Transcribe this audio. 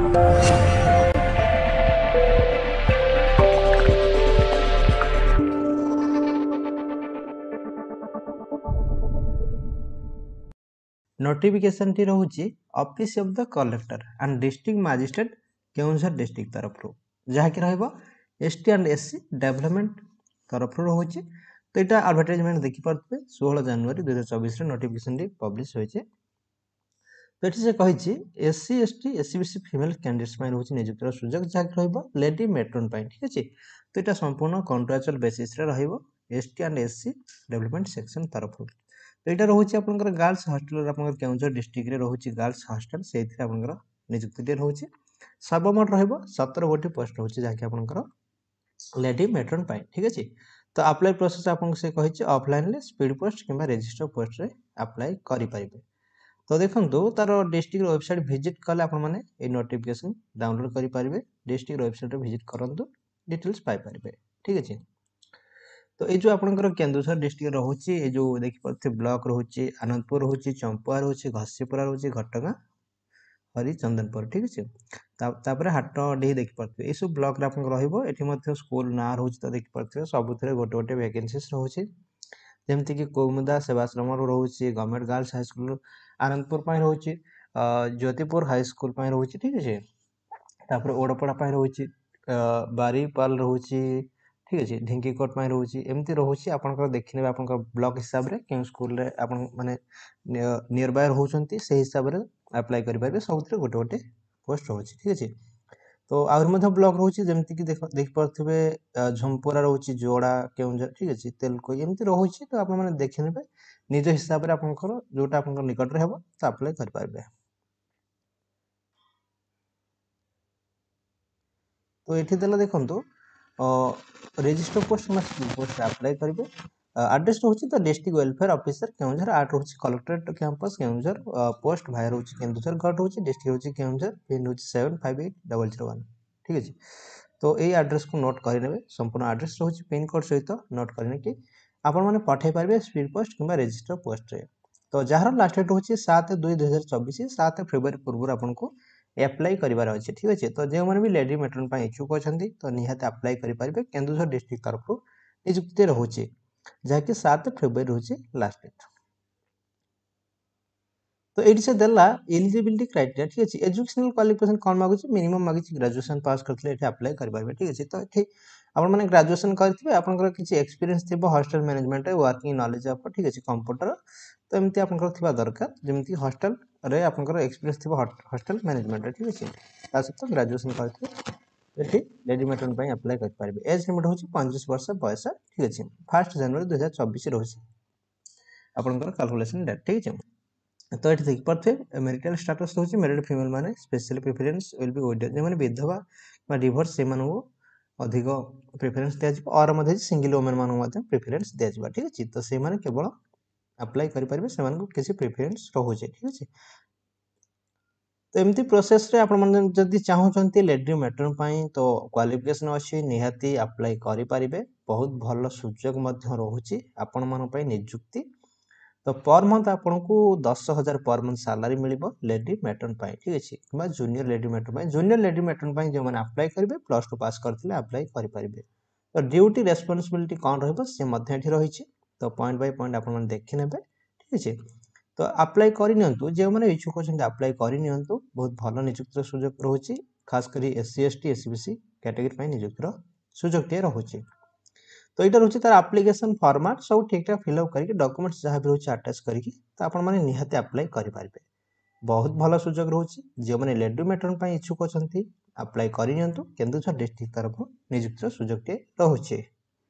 Notification T रोचे office of the collector and district magistrate Keonjhar district तरफ जहाँकि ST and SC development तरफ रोचे। तो यहाँ एडवर्टाइजमेंट देखिपे 16 जनवरी 2024 नोटिफिकेशन टी पब्लिश होइछे। तो ये से कही SC ST SCBC female candidates रोचे नियुक्तिर सुजोग जहाँकि लेडी मेट्रोन ठीक अच्छे। तो यहाँ संपूर्ण contractual basis ST and SC development section तरफ। तो यहाँ रोचे आपंकर गर्ल्स हॉस्टल केउझर डिस्ट्रिक्ट रोचे गर्ल्स हॉस्टल से नियुक्ति रोचे। सर्वमोट रतर गोटी पोस्ट रोचे जहाँकि आपंकर लेडी मेट्रोन ठीक अच्छे। तो अप्लाई प्रोसेस आपको से कही ऑफलाइन स्पीड पोस्ट कि रजिस्टर पोस्ट रे अप्लाई करें। तो देखो तार डिस्ट्रिक्ट वेबसाइट विजिट कले आपने नोटिफिकेशन डाउनलोड करेंगे। डिस्ट्रिक्ट वेबसाइट विजिट करूँ डिटेल्स पाइपर ठीक अच्छे। तो ये जो आपंकर केन्दुझर डिस्ट्रिक्ट रोचे ये जो देखिए ब्लॉक रोचे आनंदपुर रोचे चंपुआ रोचे घसीपुरा रोचे घटगाँ हरिचंदनपुर ठीक अच्छे। हाटडी देखिपे ये सब ब्लॉक ये स्कूल ना रोचे। तो देखिपे सबुथ गोटे गोटे वैकेंसीज रोचे जमीक कौमुदा सेवाश्रम रोचे government girls high school Anandpur रोचे ज्योतिपुर हाई स्कूल रोचे ठीक अच्छे। ओडपड़ा रोचे बारीपाल रोचे ठीक अच्छे ढिंकीकोट रोचे एमती रोचे आप देखने आप ब्लॉक हिसाब से क्यों स्कूल माने नियर बाय रोचे से हिसाब से अप्लाई करेंगे। सब गोटे गोटे पोस्ट रोचे ठीक अच्छे। तो आहरी ब्लॉक रोचे जमीक देखिपे झुमपुरा रोचे जोड़ा केउझर ठीक अच्छे तेलको एमती रोचे। तो आप देखने निज हिसाब से आपंकर जोटा आप निकट में हम तो अप्लाई करेंगे। तो ये देखो रजिस्टर पोस्ट पोस्ट अप्लाई करेंगे। एड्रेस रोचे तो डिस्ट्रिक्ट वेलफेयर ऑफिसर केउझर 8 रोचे कलेक्टरेट कैंपस केउझर पोस्ट भाई रोचे केन्दुझर गढ़ रोचे डिस्ट्रिक्ट रोचे केउझर पिन रोचे 758001 ठीक अच्छे। तो यही एड्रेस को नोट करेंगे संपूर्ण एड्रेस रोचे पिन कोड सहित नोट करें कि आपण मैंने पठे पारे स्पीड पोस्ट कि रजिस्टर पोस्ट रे। तो जार लास्ट डेट रोचे 7/2/2024 7 फेब्रुआरी पूर्व आपको एप्लाई करार अच्छे ठीक अच्छे। तो जो मैंने भी लेडी मेट्रोन इच्छुक अच्छा तो निहाती अप्लाई करेंगे केन्दुझर डिस्ट्रिक्ट तरफ नियुक्ति रोचे जहाँकि 7 फेब्रुआरी रोचे लास्ट डेट। तो ये से देला एलिजिबिलिटी क्राइटेरिया ठीक अच्छे। एजुकेशनल क्वालिफिकेशन कौन मांगुचे मिनिमम मांगुचे ग्रेजुएशन पास करते अप्लाई करेंगे ठीक अच्छे। तो ये आपने ग्रेजुएशन करेंगे आपंकर किसी एक्सपीरियंस थी हॉस्टल मैनेजमेंट वर्किंग नॉलेज आप ठीक अच्छे कंप्यूटर तो एमती आपंकर दरकार जमीक हॉस्टल रे आपंकर एक्सपीरियंस थी हॉस्टल मैनेजमेंट ठीक अच्छे सहित ग्रेजुएशन करते ये लेडी मेट्रोन अप्लाई करेंगे। एज लिमिट हूँ 25 वर्ष बयस ठीक अच्छे 1 जनवरी 2024 रोचे आपंकर कैलकुलेशन डेट ठीक है। तो ये देखिपे मैरिटल स्टेटस रोचे मैरिड फीमेल माने special preference will be window जो विधवा डिवोर्स से अधिक प्रेफरेंस दिज्व और सिंगल वुमेन मान प्रेफरेंस दिज्व ठीक अच्छे। तो से केवल अप्लाई करेंगे से किसी प्रेफरेंस रोचे ठीक अच्छे। तो एमती प्रोसेस रे आपण मन जदि चाहूचंती लेडी मेट्रोन तो क्वालिफिकेशन अच्छी निहाती अप्लाई करेंगे। बहुत भल सुजोग रोचे आपण मन नियुक्ति। तो पर मंथ आपको 10,000 पर मंथ सैलरी मिल लेडी मेट्रोन ठीक अच्छे कि जूनियर लेडी मेट्रोन जो मैंने अप्लाई करेंगे +2 पास करते अप्लाई करेंगे। तो ड्यूटी रेस्पॉन्सिबिलिटी कौन रही रही। तो पॉइंट बाय पॉइंट आप देखी ने ठीक अच्छे। तो अप्लाई करनी जो मैंने इच्छुक अच्छा अप्लाई करनी बहुत भल नियुक्तिर सुजोग रोचे खासकर एससी एसटी एससीबीसी कैटेगरी नियुक्तिर सुजोग टे रोचे। तो यहाँ रोचे तार एप्लिकेशन फॉर्मेट सब ठीक ठाक फिलअप करके डॉक्यूमेंट्स जहाँ भी रोचे अटैच करके तो आप निहाती अप्लाई करेंगे। बहुत भल सुजोग रोचे जो मैंने लेडी मेट्रोन इच्छुक अच्छा अप्लाई करनी केन्दुझर डिस्ट्रिक्ट तरफ नियुक्तिर सुजोग टे रोचे।